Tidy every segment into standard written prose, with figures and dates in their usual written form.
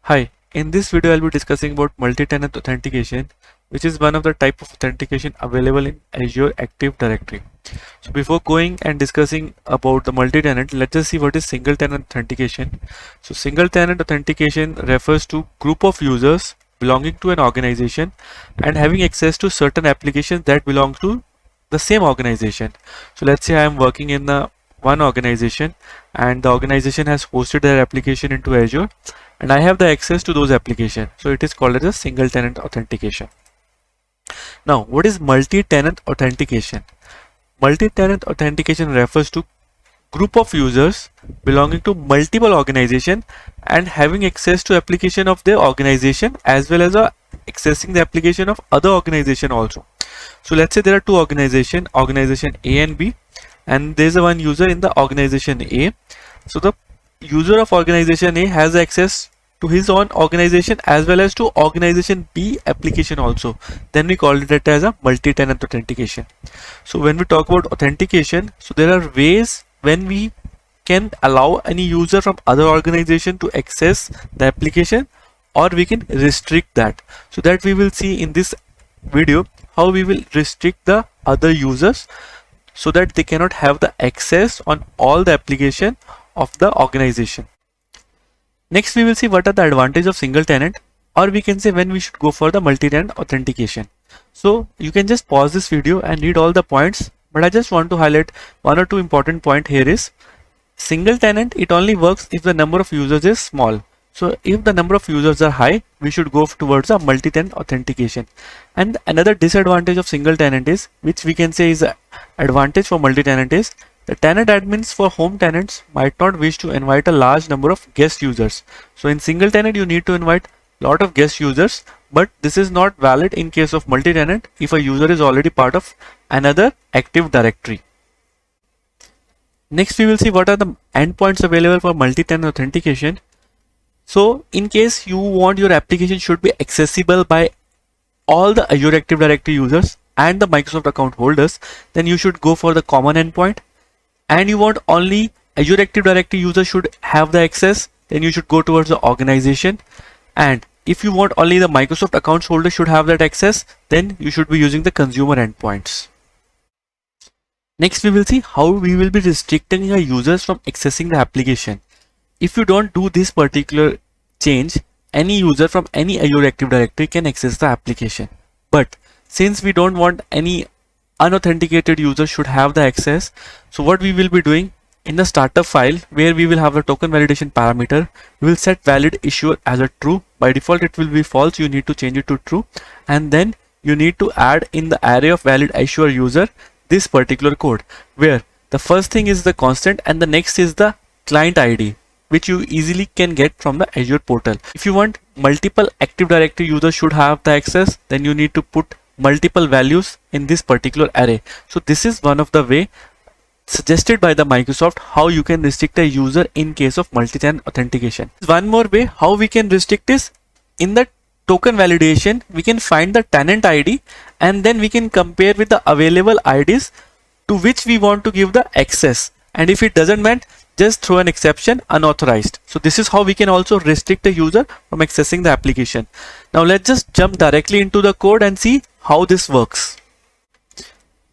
Hi, in this video I'll be discussing about multi-tenant authentication, which is one of the type of authentication available in Azure Active Directory. So before going and discussing about the multi-tenant, let's just see what is single-tenant authentication. So single-tenant authentication refers to group of users belonging to an organization and having access to certain applications that belong to the same organization. So let's say I am working in one organization and the organization has hosted their application into Azure and I have the access to those applications. So it is called as a single tenant authentication. Now, what is multi-tenant authentication? Multi-tenant authentication refers to group of users belonging to multiple organizations and having access to application of their organization as well as accessing the application of other organization also. So let's say there are two organizations, organization A and B, and there's one user in the organization A. So the user of organization A has access to his own organization as well as to organization B application also. Then we call it as a multi-tenant authentication. So when we talk about authentication, so there are ways when we can allow any user from other organization to access the application, or we can restrict that. So that we will see in this video how we will restrict the other users so that they cannot have the access on all the application of the organization. Next we will see what are the advantages of single tenant, or we can say when we should go for the multi-tenant authentication. So you can just pause this video and read all the points, but I just want to highlight one or two important point here is single tenant, it only works if the number of users is small. So if the number of users are high, we should go towards a multi-tenant authentication. And another disadvantage of single tenant is, which we can say is an advantage for multi-tenant, is the tenant admins for home tenants might not wish to invite a large number of guest users. So in single tenant, you need to invite a lot of guest users, but this is not valid in case of multi-tenant if a user is already part of another Active Directory. Next, we will see what are the endpoints available for multi-tenant authentication. So in case you want your application should be accessible by all the Azure Active Directory users and the Microsoft account holders, then you should go for the common endpoint. And you want only Azure Active Directory users should have the access, then you should go towards the organization. And if you want only the Microsoft accounts holder should have that access, then you should be using the consumer endpoints. Next, we will see how we will be restricting our users from accessing the application. If you don't do this particular change, any user from any Azure Active Directory can access the application. But since we don't want any unauthenticated user should have the access, so what we will be doing in the startup file where we will have a token validation parameter, we will set valid issuer as a true. By default it will be false, you need to change it to true, and then you need to add in the array of valid issuer user this particular code where the first thing is the constant and the next is the client ID, which you easily can get from the Azure portal. If you want multiple Active Directory users should have the access, then you need to put multiple values in this particular array. So this is one of the way suggested by the Microsoft how you can restrict a user in case of multi-tenant authentication. One more way how we can restrict is in the token validation, we can find the tenant ID and then we can compare with the available IDs to which we want to give the access. And if it doesn't match, just throw an exception unauthorized. So this is how we can also restrict a user from accessing the application. Now let's just jump directly into the code and see how this works.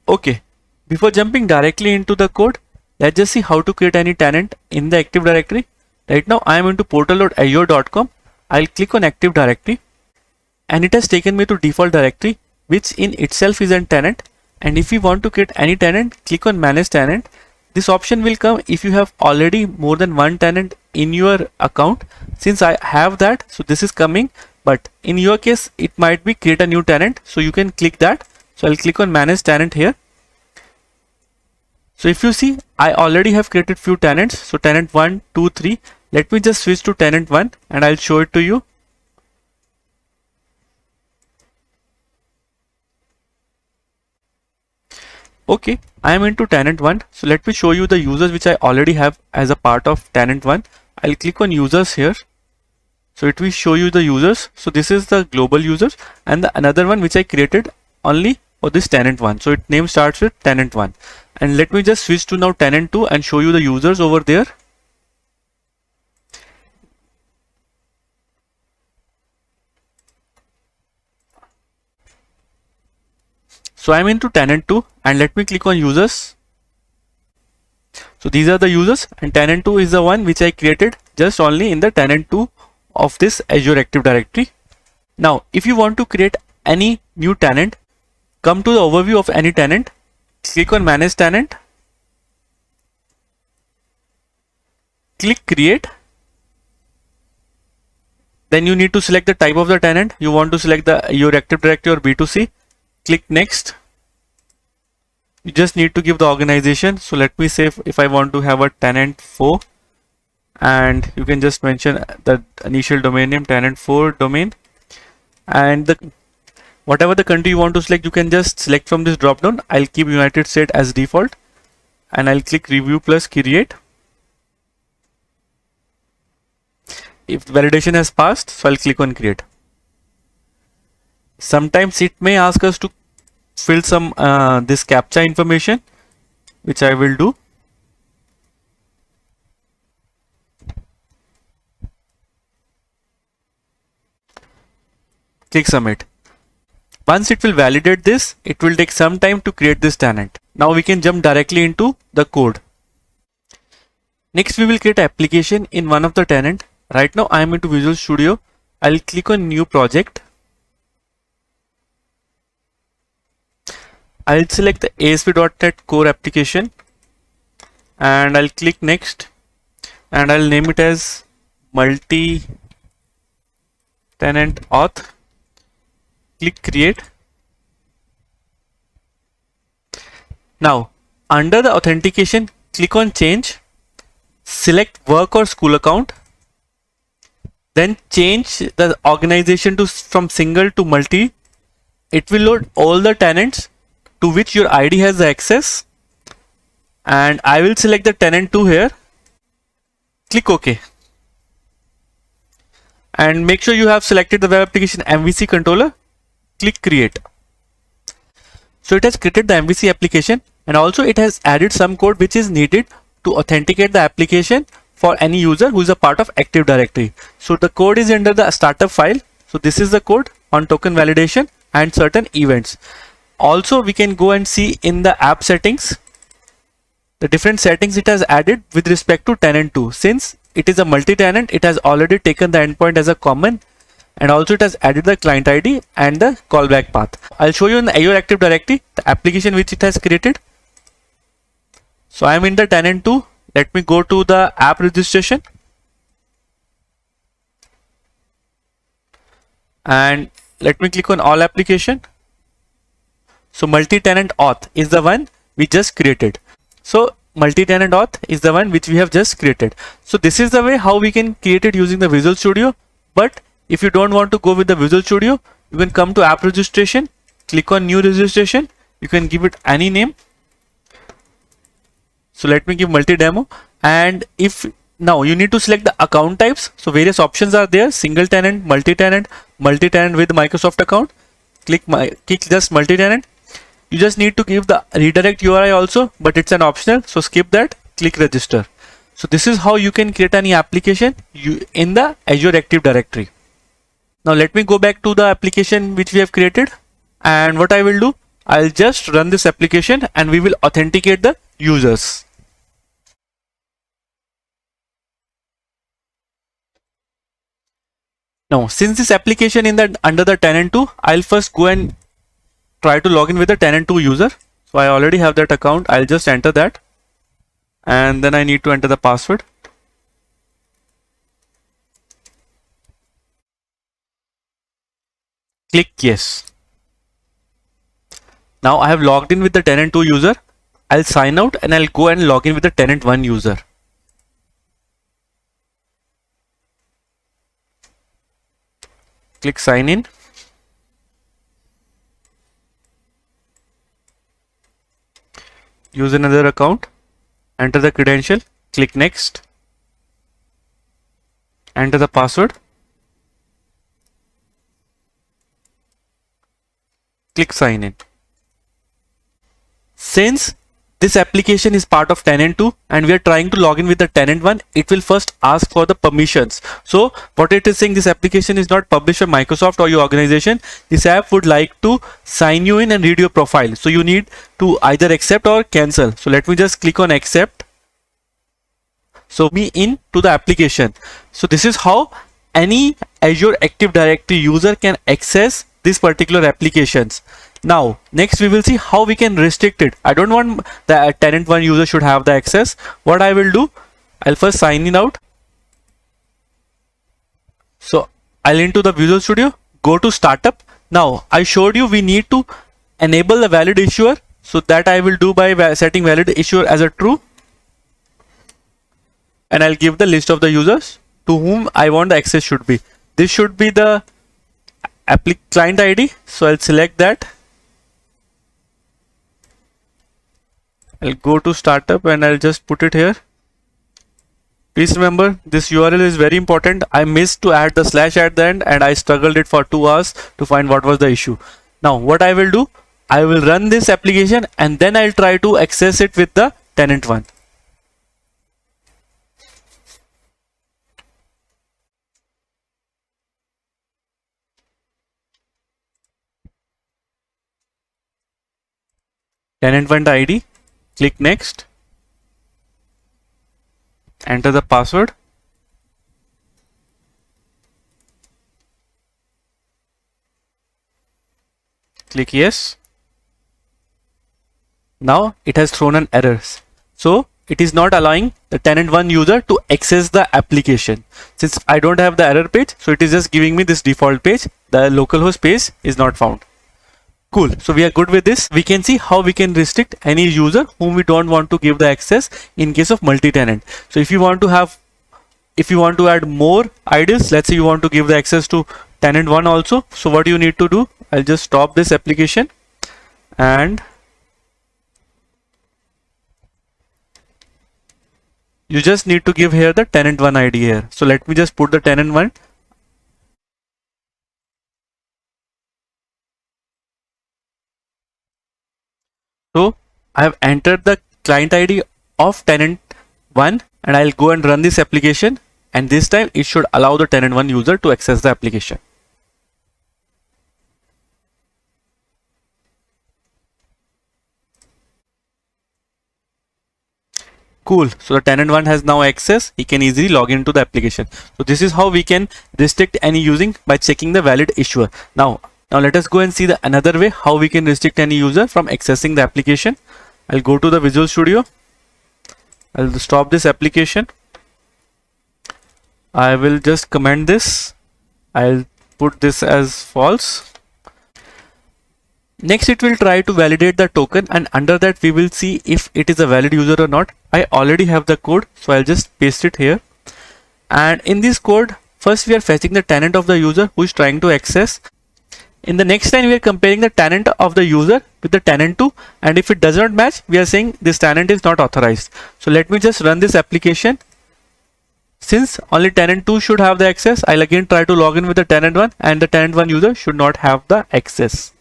Okay, before jumping directly into the code, let's just see how to create any tenant in the Active Directory. Right now I am into portal.azure.com. I'll click on Active Directory and it has taken me to default directory, which in itself is a tenant. And if you want to create any tenant, click on Manage Tenant. This option will come if you have already more than one tenant in your account. Since I have that, so this is coming, but in your case it might be create a new tenant, so you can click that. So I'll click on Manage Tenant here. So if you see, I already have created few tenants. So tenant 1, 2, 3. Let me just switch to tenant 1 and I'll show it to you. Okay, I am into tenant 1. So let me show you the users which I already have as a part of tenant 1. I'll click on users here. So it will show you the users. So this is the global users and the another one which I created only for this tenant 1. So its name starts with tenant 1. And let me just switch to now tenant 2 and show you the users over there. So I'm into tenant 2 and let me click on users. So these are the users and tenant 2 is the one which I created just only in the tenant 2 of this Azure Active Directory. Now if you want to create any new tenant, come to the overview of any tenant, click on manage tenant, click create. Then you need to select the type of the tenant. You want to select your Active Directory or B2C. Click next. You just need to give the organization. So let me say if I want to have a tenant 4, and you can just mention the initial domain name tenant 4 domain, and whatever the country you want to select, you can just select from this drop down. I'll keep United States as default and I'll click review plus create. If validation has passed, so I'll click on create. Sometimes it may ask us to fill some this CAPTCHA information, which I will do. Click submit. Once it will validate this, it will take some time to create this tenant. Now we can jump directly into the code. Next we will create an application in one of the tenant. Right now I am into Visual Studio. I'll click on new project. I'll select the ASP.NET Core application and I'll click next and I'll name it as multi-tenant auth. Click create. Now under the authentication, click on change, select work or school account, then change the organization from single to multi. It will load all the tenants to which your ID has the access, and I will select the tenant 2 here. Click OK and make sure you have selected the web application MVC controller. Click create. So it has created the MVC application and also it has added some code which is needed to authenticate the application for any user who is a part of Active Directory. So the code is under the startup file. So this is the code on token validation and certain events. Also we can go and see in the app settings the different settings it has added with respect to tenant 2. Since it is a multi-tenant, it has already taken the endpoint as a common, and also it has added the client ID and the callback path. I'll show you in the Azure Active Directory the application which it has created. So I am in the tenant 2. Let me go to the app registration and let me click on all application. So multi-tenant auth is the one we just created. So multi-tenant auth is the one which we have just created. So this is the way how we can create it using the Visual Studio. But if you don't want to go with the Visual Studio, you can come to app registration, click on new registration. You can give it any name. So let me give multi-demo, and if now you need to select the account types. So various options are there: single tenant, multi-tenant, multi-tenant with Microsoft account. Click just multi-tenant. You just need to give the redirect URI also, but it's an optional, so skip that. Click register. So this is how you can create any application in the Azure Active Directory. Now let me go back to the application which we have created, and what I will do, I'll just run this application and we will authenticate the users. Now since this application under the tenant 2, I'll first go and try to log in with the tenant 2 user. So I already have that account. I'll just enter that and then I need to enter the password. Click yes. Now I have logged in with the tenant 2 user. I'll sign out and I'll go and log in with the tenant 1 user. Click sign in. Use another account. Enter the credential. Click next. Enter the password. Click sign in. Since this application is part of tenant 2 and we are trying to log in with the tenant 1, it will first ask for the permissions. So what it is saying, this application is not published by Microsoft or your organization. This app would like to sign you in and read your profile. So you need to either accept or cancel. So let me just click on accept. So me in to the application. So this is how any Azure Active Directory user can access these particular applications. Now next we will see how we can restrict it. I don't want the tenant 1 user should have the access. What I will do, I'll first sign in out. So I'll into the Visual Studio, go to startup. Now I showed you we need to enable the valid issuer. So that I will do by setting valid issuer as a true. And I'll give the list of the users to whom I want the access should be. This should be the client ID. So I'll select that. I'll go to startup and I'll just put it here. Please remember this URL is very important. I missed to add the slash at the end and I struggled it for 2 hours to find what was the issue. Now what I will do, I will run this application and then I'll try to access it with the tenant 1. Tenant 1 ID. Click next, enter the password, click yes. Now it has thrown an error. So it is not allowing the tenant 1 user to access the application. Since I don't have the error page, so it is just giving me this default page. The localhost page is not found. Cool. So we are good with this. We can see how we can restrict any user whom we don't want to give the access in case of multi-tenant. So if you want to add more IDs, let's say you want to give the access to tenant 1 also. So what you need to do, I'll just stop this application and you just need to give here the tenant 1 ID here. So let me just put the tenant 1. So I have entered the client ID of tenant 1 and I'll go and run this application, and this time it should allow the tenant 1 user to access the application. Cool. So the tenant 1 has now access. He can easily log into the application. So this is how we can restrict any using by checking the valid issuer. Now let us go and see the another way how we can restrict any user from accessing the application. I'll go to the Visual Studio. I'll stop this application. I will just comment this. I'll put this as false. Next it will try to validate the token, and under that we will see if it is a valid user or not. I already have the code, so I'll just paste it here. And in this code, first we are fetching the tenant of the user who is trying to access. In the next line, we are comparing the tenant of the user with the tenant 2, and if it does not match, we are saying this tenant is not authorized. So let me just run this application. Since only tenant 2 should have the access, I'll again try to log in with the tenant 1, and the tenant 1 user should not have the access.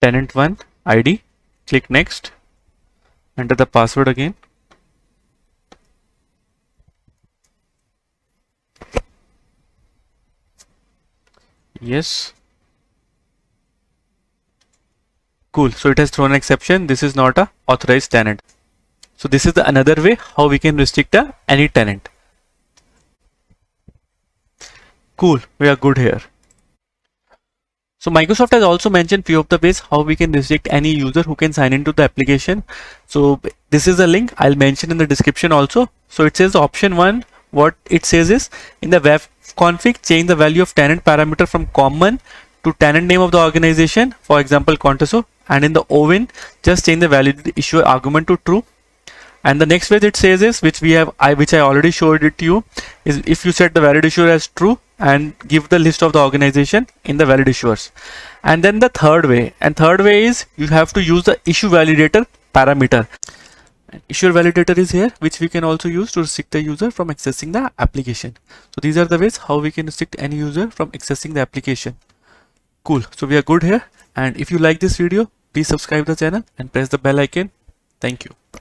Tenant 1 ID, click next, enter the password again. Yes. Cool. So it has thrown an exception. This is not a authorized tenant. So this is the another way how we can restrict any tenant. Cool. We are good here. So Microsoft has also mentioned few of the ways how we can restrict any user who can sign into the application. So this is a link I'll mention in the description also. So it says option 1, what it says is in the web config, change the value of tenant parameter from common to tenant name of the organization, for example Contoso, and in the OWIN just change the valid issuer argument to true. And the next way it says is, which I already showed it to you, is if you set the valid issuer as true and give the list of the organization in the valid issuers. And then the third way is you have to use the issue validator parameter. Issue validator is here, which we can also use to restrict the user from accessing the application. So these are the ways how we can restrict any user from accessing the application. Cool. So we are good here. And if you like this video, please subscribe the channel and press the bell icon. Thank you.